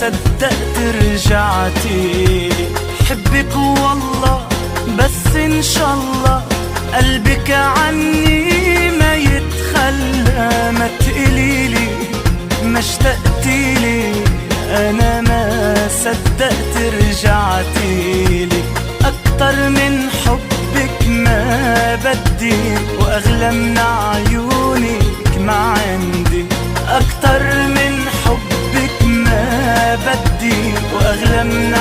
صدقت رجعتي. حبك والله بس ان شاء الله قلبك عني ما يتخلى. ما تقليلي ما اشتقتيلي، انا ما صدقت رجعتيلي. اكتر من حبك ما بدي، واغلى من عيونك ما عندي. اكتر من حبك ما بدي، واغلى من